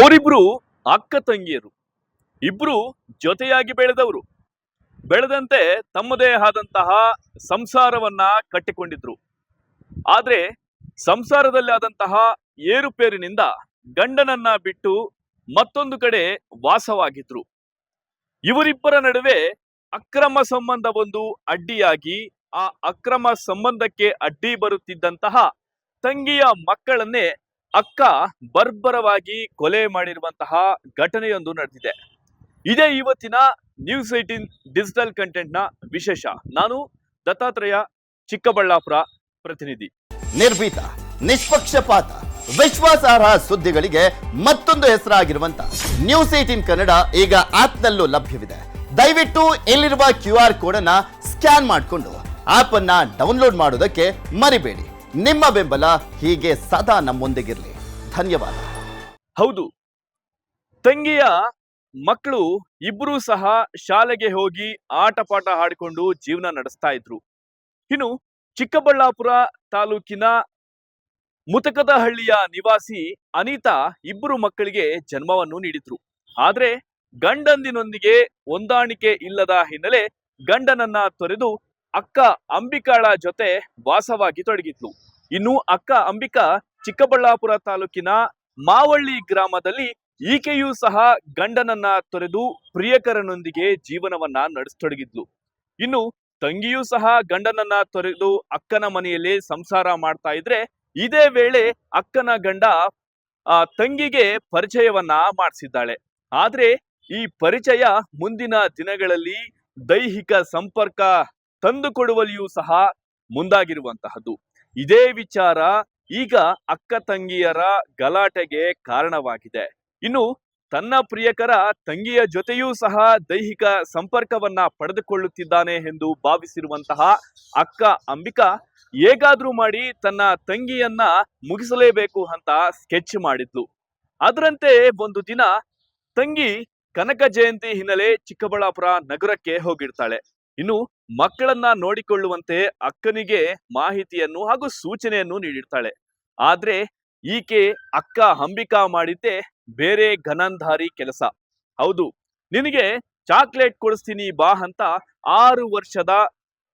ಇವರಿಬ್ರು ಅಕ್ಕ ತಂಗಿಯರು. ಇಬ್ರು ಜೊತೆಯಾಗಿ ಬೆಳೆದವರು. ಬೆಳೆದಂತೆ ತಮ್ಮದೇ ಆದಂತಹ ಸಂಸಾರವನ್ನ ಕಟ್ಟಿಕೊಂಡಿದ್ರು. ಆದ್ರೆ ಸಂಸಾರದಲ್ಲಿ ಆದಂತಹ ಏರುಪೇರಿನಿಂದ ಗಂಡನನ್ನ ಬಿಟ್ಟು ಮತ್ತೊಂದು ಕಡೆ ವಾಸವಾಗಿದ್ರು. ಇವರಿಬ್ಬರ ನಡುವೆ ಅಕ್ರಮ ಸಂಬಂಧವೊಂದು ಅಡ್ಡಿಯಾಗಿ ಆ ಅಕ್ರಮ ಸಂಬಂಧಕ್ಕೆ ಅಡ್ಡಿ ಬರುತ್ತಿದ್ದಂತಹ ತಂಗಿಯ ಮಕ್ಕಳನ್ನೇ ಅಕ್ಕ ಬರ್ಬರವಾಗಿ ಕೊಲೆ ಮಾಡಿರುವಂತಹ ಘಟನೆಯೊಂದು ನಡೆದಿದೆ. ಇದೇ ಇವತ್ತಿನ ನ್ಯೂಸ್ 18 ಡಿಜಿಟಲ್ ಕಂಟೆಂಟ್ ನ ವಿಶೇಷ. ನಾನು ದತ್ತಾತ್ರೇಯ, ಚಿಕ್ಕಬಳ್ಳಾಪುರ ಪ್ರತಿನಿಧಿ. ನಿರ್ಭೀತ, ನಿಷ್ಪಕ್ಷಪಾತ, ವಿಶ್ವಾಸಾರ್ಹ ಸುದ್ದಿಗಳಿಗೆ ಮತ್ತೊಂದು ಹೆಸರಾಗಿರುವಂತ ನ್ಯೂಸ್ 18 ಕನ್ನಡ ಈಗ ಆಪ್ನಲ್ಲೂ ಲಭ್ಯವಿದೆ. ದಯವಿಟ್ಟು ಇಲ್ಲಿರುವ QR ಕೋಡ್ ಅನ್ನ ಸ್ಕ್ಯಾನ್ ಮಾಡಿಕೊಂಡು ಆಪ್ ಅನ್ನ ಡೌನ್ಲೋಡ್ ಮಾಡೋದಕ್ಕೆ ಮರಿಬೇಡಿ. ನಿಮ್ಮ ಬೆಂಬಲ ಹೀಗೆ ಸದಾ ನಮ್ಮೊಂದಿಗಿರಲಿ. ಧನ್ಯವಾದ. ಹೌದು, ತಂಗಿಯ ಮಕ್ಕಳು ಇಬ್ರು ಸಹ ಶಾಲೆಗೆ ಹೋಗಿ ಆಟ ಪಾಠ ಆಡಿಕೊಂಡು ಜೀವನ ನಡೆಸ್ತಾ ಇದ್ರು. ಇನ್ನು ಚಿಕ್ಕಬಳ್ಳಾಪುರ ತಾಲೂಕಿನ ಮುತಕದಹಳ್ಳಿಯ ನಿವಾಸಿ ಅನಿತಾ ಇಬ್ಬರು ಮಕ್ಕಳಿಗೆ ಜನ್ಮವನ್ನು ನೀಡಿದ್ರು. ಆದ್ರೆ ಗಂಡಂದಿನೊಂದಿಗೆ ಹೊಂದಾಣಿಕೆ ಇಲ್ಲದ ಹಿನ್ನೆಲೆ ಗಂಡನನ್ನ ತೊರೆದು ಅಕ್ಕ ಅಂಬಿಕಾಳ ಜೊತೆ ವಾಸವಾಗಿ ತೊಡಗಿದ್ಲು. ಇನ್ನು ಅಕ್ಕ ಅಂಬಿಕಾ ಚಿಕ್ಕಬಳ್ಳಾಪುರ ತಾಲೂಕಿನ ಮಾವಳ್ಳಿ ಗ್ರಾಮದಲ್ಲಿ ಈಕೆಯೂ ಸಹ ಗಂಡನನ್ನ ತೊರೆದು ಪ್ರಿಯಕರನೊಂದಿಗೆ ಜೀವನವನ್ನ ನಡೆಸತೊಡಗಿದ್ಲು. ಇನ್ನು ತಂಗಿಯೂ ಸಹ ಗಂಡನನ್ನ ತೊರೆದು ಅಕ್ಕನ ಮನೆಯಲ್ಲಿ ಸಂಸಾರ ಮಾಡ್ತಾ ಇದ್ರೆ, ಇದೇ ವೇಳೆ ಅಕ್ಕನ ಗಂಡ ತಂಗಿಗೆ ಪರಿಚಯವನ್ನ ಮಾಡಿಸಿದ್ದಾಳೆ. ಆದ್ರೆ ಈ ಪರಿಚಯ ಮುಂದಿನ ದಿನಗಳಲ್ಲಿ ದೈಹಿಕ ಸಂಪರ್ಕ ತಂದುಕೊಡುವಲ್ಲಿಯೂ ಸಹ ಮುಂದಾಗಿರುವಂತಹದ್ದು. ಇದೇ ವಿಚಾರ ಈಗ ಅಕ್ಕ ತಂಗಿಯರ ಗಲಾಟೆಗೆ ಕಾರಣವಾಗಿದೆ. ಇನ್ನು ತನ್ನ ಪ್ರಿಯಕರ ತಂಗಿಯ ಜೊತೆಯೂ ಸಹ ದೈಹಿಕ ಸಂಪರ್ಕವನ್ನ ಪಡೆದುಕೊಳ್ಳುತ್ತಿದ್ದಾನೆ ಎಂದು ಭಾವಿಸಿರುವಂತಹ ಅಕ್ಕ ಅಂಬಿಕಾ ಹೇಗಾದ್ರೂ ಮಾಡಿ ತನ್ನ ತಂಗಿಯನ್ನ ಮುಗಿಸಲೇಬೇಕು ಅಂತ ಸ್ಕೆಚ್ ಮಾಡಿದ್ಲು. ಅದರಂತೆ ಒಂದು ದಿನ ತಂಗಿ ಕನಕ ಜಯಂತಿ ಹಿನ್ನೆಲೆ ಚಿಕ್ಕಬಳ್ಳಾಪುರ ನಗರಕ್ಕೆ ಹೋಗಿರ್ತಾಳೆ. ಇನ್ನು ಮಕ್ಕಳನ್ನ ನೋಡಿಕೊಳ್ಳುವಂತೆ ಅಕ್ಕನಿಗೆ ಮಾಹಿತಿಯನ್ನು ಹಾಗೂ ಸೂಚನೆಯನ್ನು ನೀಡಿರ್ತಾಳೆ. ಆದ್ರೆ ಈಕೆ ಅಕ್ಕ ಅಂಬಿಕಾ ಮಾಡಿದ್ದೆ ಬೇರೆ ಗನಂಧಾರಿ ಕೆಲಸ. ಹೌದು, ನಿನಗೆ ಚಾಕ್ಲೇಟ್ ಕೊಡಿಸ್ತೀನಿ ಬಾ ಅಂತ 6 ವರ್ಷದ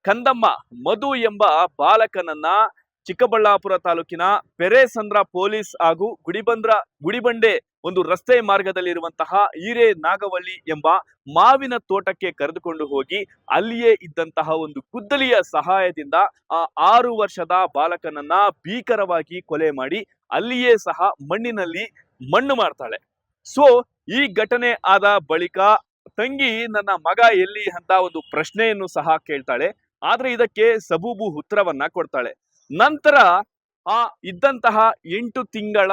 ಕಂದಮ್ಮ ಮಧು ಎಂಬ ಬಾಲಕನನ್ನ ಚಿಕ್ಕಬಳ್ಳಾಪುರ ತಾಲೂಕಿನ ಪೆರೇಸಂದ್ರ ಪೊಲೀಸ್ ಹಾಗೂ ಗುಡಿಬಂಡೆ ಒಂದು ರಸ್ತೆ ಮಾರ್ಗದಲ್ಲಿರುವಂತಹ ಹಿರೇನಾಗವಳ್ಳಿ ಎಂಬ ಮಾವಿನ ತೋಟಕ್ಕೆ ಕರೆದುಕೊಂಡು ಹೋಗಿ ಅಲ್ಲಿಯೇ ಇದ್ದಂತಹ ಒಂದು ಗುದ್ದಲಿಯ ಸಹಾಯದಿಂದ ಆ 6 ವರ್ಷದ ಬಾಲಕನನ್ನ ಭೀಕರವಾಗಿ ಕೊಲೆ ಮಾಡಿ ಅಲ್ಲಿಯೇ ಸಹ ಮಣ್ಣಿನಲ್ಲಿ ಮಣ್ಣು ಮಾಡ್ತಾಳೆ. ಸೊ ಈ ಘಟನೆ ಆದ ಬಳಿಕ ತಂಗಿ ನನ್ನ ಮಗ ಎಲ್ಲಿ ಅಂತ ಒಂದು ಪ್ರಶ್ನೆಯನ್ನು ಸಹ ಕೇಳ್ತಾಳೆ. ಆದ್ರೆ ಇದಕ್ಕೆ ಸಬೂಬು ಉತ್ತರವನ್ನ ಕೊಡ್ತಾಳೆ. ನಂತರ ಆ ಇದ್ದಂತಹ 8 ತಿಂಗಳ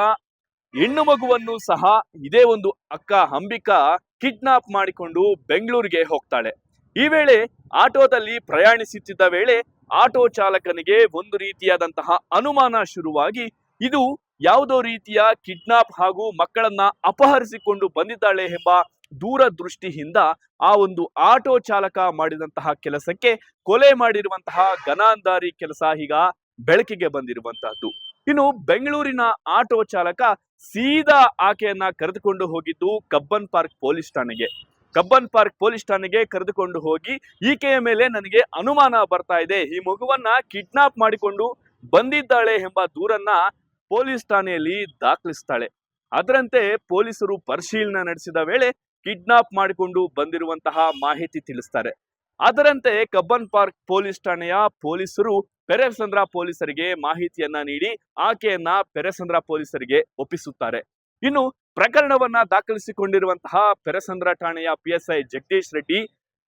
ಹೆಣ್ಣು ಮಗುವನ್ನು ಸಹ ಇದೇ ಒಂದು ಅಕ್ಕ ಅಂಬಿಕಾ ಕಿಡ್ನಾಪ್ ಮಾಡಿಕೊಂಡು ಬೆಂಗಳೂರಿಗೆ ಹೋಗ್ತಾಳೆ. ಈ ವೇಳೆ ಆಟೋದಲ್ಲಿ ಪ್ರಯಾಣಿಸುತ್ತಿದ್ದ ವೇಳೆ ಆಟೋ ಚಾಲಕನಿಗೆ ಒಂದು ರೀತಿಯಾದಂತಹ ಅನುಮಾನ ಶುರುವಾಗಿ ಇದು ಯಾವುದೋ ರೀತಿಯ ಕಿಡ್ನಾಪ್ ಹಾಗೂ ಮಕ್ಕಳನ್ನ ಅಪಹರಿಸಿಕೊಂಡು ಬಂದಿದ್ದಾಳೆ ಎಂಬ ದೂರದೃಷ್ಟಿಯಿಂದ ಆ ಒಂದು ಆಟೋ ಚಾಲಕ ಮಾಡಿದಂತಹ ಕೆಲಸಕ್ಕೆ ಕೊಲೆ ಮಾಡಿರುವಂತಹ ಗನಾಂಧಾರಿ ಕೆಲಸ ಈಗ ಬೆಳಕಿಗೆ ಬಂದಿರುವಂತಹದ್ದು. ಇನ್ನು ಬೆಂಗಳೂರಿನ ಆಟೋ ಚಾಲಕ ಸೀದಾ ಆಕೆಯನ್ನ ಕರೆದುಕೊಂಡು ಹೋಗಿದ್ದು ಕಬ್ಬನ್ ಪಾರ್ಕ್ ಪೊಲೀಸ್ ಠಾಣೆಗೆ ಕರೆದುಕೊಂಡು ಹೋಗಿ ಈಕೆಯ ಮೇಲೆ ನನಗೆ ಅನುಮಾನ ಬರ್ತಾ ಇದೆ, ಈ ಮಗುವನ್ನ ಕಿಡ್ನಾಪ್ ಮಾಡಿಕೊಂಡು ಬಂದಿದ್ದಾಳೆ ಎಂಬ ದೂರನ್ನ ಪೊಲೀಸ್ ಠಾಣೆಯಲ್ಲಿ ದಾಖಲಿಸ್ತಾಳೆ. ಅದರಂತೆ ಪೊಲೀಸರು ಪರಿಶೀಲನೆ ನಡೆಸಿದ ವೇಳೆ ಕಿಡ್ನಾಪ್ ಮಾಡಿಕೊಂಡು ಬಂದಿರುವಂತಹ ಮಾಹಿತಿ ತಿಳಿಸ್ತಾರೆ. ಅದರಂತೆ ಕಬ್ಬನ್ ಪಾರ್ಕ್ ಪೊಲೀಸ್ ಠಾಣೆಯ ಪೊಲೀಸರು ಪೆರೇಸಂದ್ರ ಪೊಲೀಸರಿಗೆ ಮಾಹಿತಿಯನ್ನ ನೀಡಿ ಆಕೆಯನ್ನ ಪೆರೇಸಂದ್ರ ಪೊಲೀಸರಿಗೆ ಒಪ್ಪಿಸುತ್ತಾರೆ. ಇನ್ನು ಪ್ರಕರಣವನ್ನ ದಾಖಲಿಸಿಕೊಂಡಿರುವಂತಹ ಪೆರೇಸಂದ್ರ ಠಾಣೆಯ PSI ಜಗದೀಶ್ ರೆಡ್ಡಿ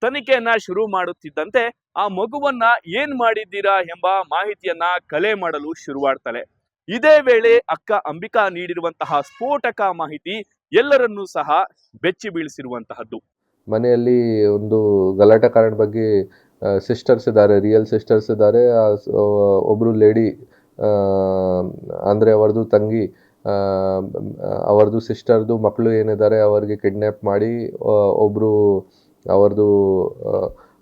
ತನಿಖೆಯನ್ನ ಶುರು ಮಾಡುತ್ತಿದ್ದಂತೆ ಆ ಮಗುವನ್ನ ಏನ್ ಮಾಡಿದ್ದೀರಾ ಎಂಬ ಮಾಹಿತಿಯನ್ನ ಕಲೆ ಮಾಡಲು ಶುರುವಾಡ್ತಾಳೆ. ಇದೇ ವೇಳೆ ಅಕ್ಕ ಅಂಬಿಕಾ ನೀಡಿರುವಂತಹ ಸ್ಫೋಟಕ ಮಾಹಿತಿ ಎಲ್ಲರನ್ನೂ ಸಹ ಬೆಚ್ಚಿ ಬೀಳಿಸಿರುವಂತಹದ್ದು. ಮನೆಯಲ್ಲಿ ಒಂದು ಗಲಾಟೆ ಕಾರಣ ಬಗ್ಗೆ ಸಿಸ್ಟರ್ಸ್ ಇದ್ದಾರೆ, ರಿಯಲ್ ಸಿಸ್ಟರ್ಸ್ ಇದ್ದಾರೆ. ಒಬ್ಬರು ಲೇಡಿ ಅಂದರೆ ಅವರದು ತಂಗಿ, ಅವರದು ಸಿಸ್ಟರ್ದು ಮಕ್ಕಳು ಏನಿದ್ದಾರೆ ಅವರಿಗೆ ಕಿಡ್ನ್ಯಾಪ್ ಮಾಡಿ ಒಬ್ಬರು ಅವರದು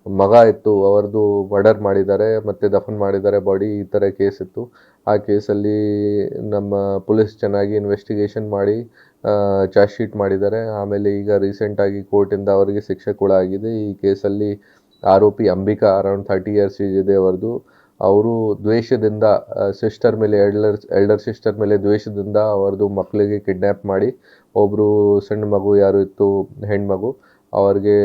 ಮಗ ಇತ್ತು ಅವರದು ಮರ್ಡರ್ ಮಾಡಿದ್ದಾರೆ ಮತ್ತು ದಫನ್ ಮಾಡಿದ್ದಾರೆ ಬಾಡಿ. ಈ ಥರ ಕೇಸ್ ಇತ್ತು. ಆ ಕೇಸಲ್ಲಿ ನಮ್ಮ ಪೊಲೀಸ್ ಚೆನ್ನಾಗಿ ಇನ್ವೆಸ್ಟಿಗೇಷನ್ ಮಾಡಿ ಚಾರ್ಜ್ ಶೀಟ್ ಮಾಡಿದ್ದಾರೆ. ಆಮೇಲೆ ಈಗ ರೀಸೆಂಟಾಗಿ ಕೋರ್ಟಿಂದ ಅವರಿಗೆ ಶಿಕ್ಷೆ ಕೂಡ ಆಗಿದೆ. ಈ ಕೇಸಲ್ಲಿ ಆರೋಪಿ ಅಂಬಿಕಾ ಅರೌಂಡ್ 30 ಇಯರ್ಸ್ ಇದೆ ಅವರದು. ಅವರು ದ್ವೇಷದಿಂದ ಸಿಸ್ಟರ್ ಮೇಲೆ ಎಲ್ಡರ್ ಸಿಸ್ಟರ್ ಮೇಲೆ ದ್ವೇಷದಿಂದ ಅವರದು ಮಕ್ಕಳಿಗೆ ಕಿಡ್ನ್ಯಾಪ್ ಮಾಡಿ ಒಬ್ಬರು ಸಣ್ಣ ಮಗು ಯಾರು ಇತ್ತು ಹೆಣ್ಮಗು ಅವರಿಗೆ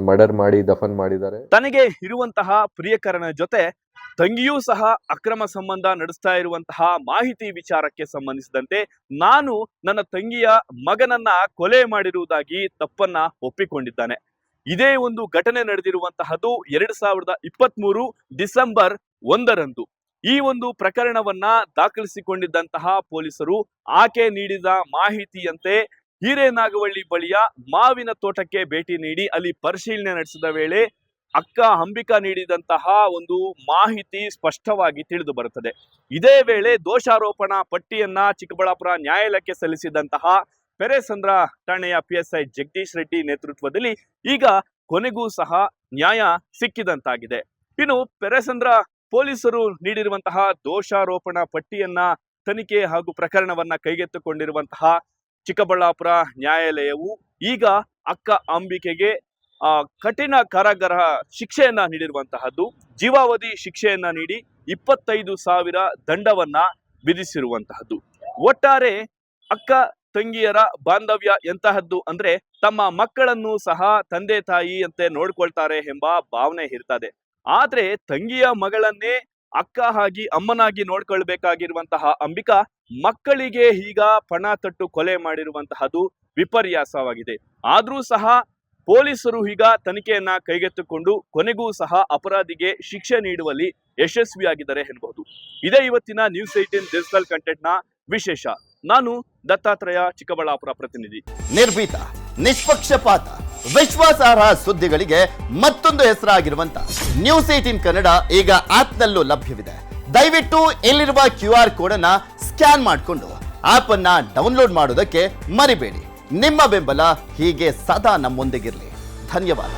ಮರ್ಡರ್ ಮಾಡಿ ದಫನ್ ಮಾಡಿದ್ದಾರೆ. ತನಗೆ ಇರುವಂತಹ ಪ್ರಿಯಕರನ ಜೊತೆ ತಂಗಿಯೂ ಸಹ ಅಕ್ರಮ ಸಂಬಂಧ ನಡೆಸ್ತಾ ಇರುವಂತಹ ಮಾಹಿತಿ ವಿಚಾರಕ್ಕೆ ಸಂಬಂಧಿಸಿದಂತೆ ನಾನು ನನ್ನ ತಂಗಿಯ ಮಗನನ್ನ ಕೊಲೆ ಮಾಡಿರುವುದಾಗಿ ತಪ್ಪನ್ನ ಒಪ್ಪಿಕೊಂಡಿದ್ದಾನೆ. ಇದೇ ಒಂದು ಘಟನೆ ನಡೆದಿರುವಂತಹದ್ದು 2023 ಡಿಸೆಂಬರ್ 1ರಂದು. ಈ ಒಂದು ಪ್ರಕರಣವನ್ನ ದಾಖಲಿಸಿಕೊಂಡಿದ್ದಂತಹ ಪೊಲೀಸರು ಆಕೆ ನೀಡಿದ ಮಾಹಿತಿಯಂತೆ ಹಿರೇನಾಗವಳ್ಳಿ ಬಳಿಯ ಮಾವಿನ ತೋಟಕ್ಕೆ ಭೇಟಿ ನೀಡಿ ಅಲ್ಲಿ ಪರಿಶೀಲನೆ ನಡೆಸಿದ ವೇಳೆ ಅಕ್ಕ ಅಂಬಿಕಾ ನೀಡಿದಂತಹ ಒಂದು ಮಾಹಿತಿ ಸ್ಪಷ್ಟವಾಗಿ ತಿಳಿದು ಬರುತ್ತದೆ. ಇದೇ ವೇಳೆ ದೋಷಾರೋಪಣಾ ಪಟ್ಟಿಯನ್ನ ಚಿಕ್ಕಬಳ್ಳಾಪುರ ನ್ಯಾಯಾಲಯಕ್ಕೆ ಸಲ್ಲಿಸಿದಂತಹ ಪೆರೇಸಂದ್ರ ಠಾಣೆಯ PSI ಜಗದೀಶ್ ರೆಡ್ಡಿ ನೇತೃತ್ವದಲ್ಲಿ ಈಗ ಕೊನೆಗೂ ಸಹ ನ್ಯಾಯ ಸಿಕ್ಕಿದಂತಾಗಿದೆ. ಇನ್ನು ಪೆರೇಸಂದ್ರ ಪೊಲೀಸರು ನೀಡಿರುವಂತಹ ದೋಷಾರೋಪಣಾ ಪಟ್ಟಿಯನ್ನ ತನಿಖೆ ಹಾಗೂ ಪ್ರಕರಣವನ್ನ ಕೈಗೆತ್ತಿಕೊಂಡಿರುವಂತಹ ಚಿಕ್ಕಬಳ್ಳಾಪುರ ನ್ಯಾಯಾಲಯವು ಈಗ ಅಕ್ಕ ಅಂಬಿಕೆಗೆ ಕಠಿಣ ಕಾರಾಗೃಹ ಶಿಕ್ಷೆಯನ್ನ ನೀಡಿರುವಂತಹದ್ದು. ಜೀವಾವಧಿ ಶಿಕ್ಷೆಯನ್ನ ನೀಡಿ 25,000 ದಂಡವನ್ನ ವಿಧಿಸಿರುವಂತಹದ್ದು. ಒಟ್ಟಾರೆ ಅಕ್ಕ ತಂಗಿಯರ ಬಾಂಧವ್ಯ ಎಂತಹದ್ದು ಅಂದ್ರೆ ತಮ್ಮ ಮಕ್ಕಳನ್ನು ಸಹ ತಂದೆ ತಾಯಿ ಅಂತೆ ನೋಡ್ಕೊಳ್ತಾರೆ ಎಂಬ ಭಾವನೆ ಇರ್ತದೆ. ಆದ್ರೆ ತಂಗಿಯ ಮಗಳನ್ನೇ ಅಕ್ಕ ಆಗಿ ಅಮ್ಮನಾಗಿ ನೋಡ್ಕೊಳ್ಬೇಕಾಗಿರುವಂತಹ ಅಂಬಿಕಾ ಮಕ್ಕಳಿಗೆ ಈಗ ಪಣ ತೊಟ್ಟು ಕೊಲೆ ಮಾಡಿರುವಂತಹದ್ದು ವಿಪರ್ಯಾಸವಾಗಿದೆ. ಆದ್ರೂ ಸಹ ಪೊಲೀಸರು ಈಗ ತನಿಖೆಯನ್ನ ಕೈಗೆತ್ತಿಕೊಂಡು ಕೊನೆಗೂ ಸಹ ಅಪರಾಧಿಗೆ ಶಿಕ್ಷೆ ನೀಡುವಲ್ಲಿ ಯಶಸ್ವಿಯಾಗಿದ್ದಾರೆ ಎನ್ನಬಹುದು. ಇದೇ ಇವತ್ತಿನ ನ್ಯೂಸ್ 18 ಡಿಜಿಟಲ್ ಕಂಟೆಂಟ್ ನ ವಿಶೇಷ. ನಾನು ದತ್ತಾತ್ರೇಯ, ಚಿಕ್ಕಬಳ್ಳಾಪುರ ಪ್ರತಿನಿಧಿ. ನಿರ್ಭೀತ, ನಿಷ್ಪಕ್ಷಪಾತ, ವಿಶ್ವಾಸಾರ್ಹ ಸುದ್ದಿಗಳಿಗೆ ಮತ್ತೊಂದು ಹೆಸರಾಗಿರುವಂತ ನ್ಯೂಸ್ 18 ಕನ್ನಡ ಈಗ ಆಪ್ನಲ್ಲೂ ಲಭ್ಯವಿದೆ. ದಯವಿಟ್ಟು ಇಲ್ಲಿರುವ QR ಕೋಡ್ ಅನ್ನ ಸ್ಕ್ಯಾನ್ ಮಾಡಿಕೊಂಡು ಆಪ್ ಅನ್ನ ಡೌನ್ಲೋಡ್ ಮಾಡೋದಕ್ಕೆ ಮರಿಬೇಡಿ. ನಿಮ್ಮ ಬೆಂಬಲ ಹೀಗೆ ಸದಾ ನಮ್ಮೊಂದಿಗಿರಲಿ. ಧನ್ಯವಾದ.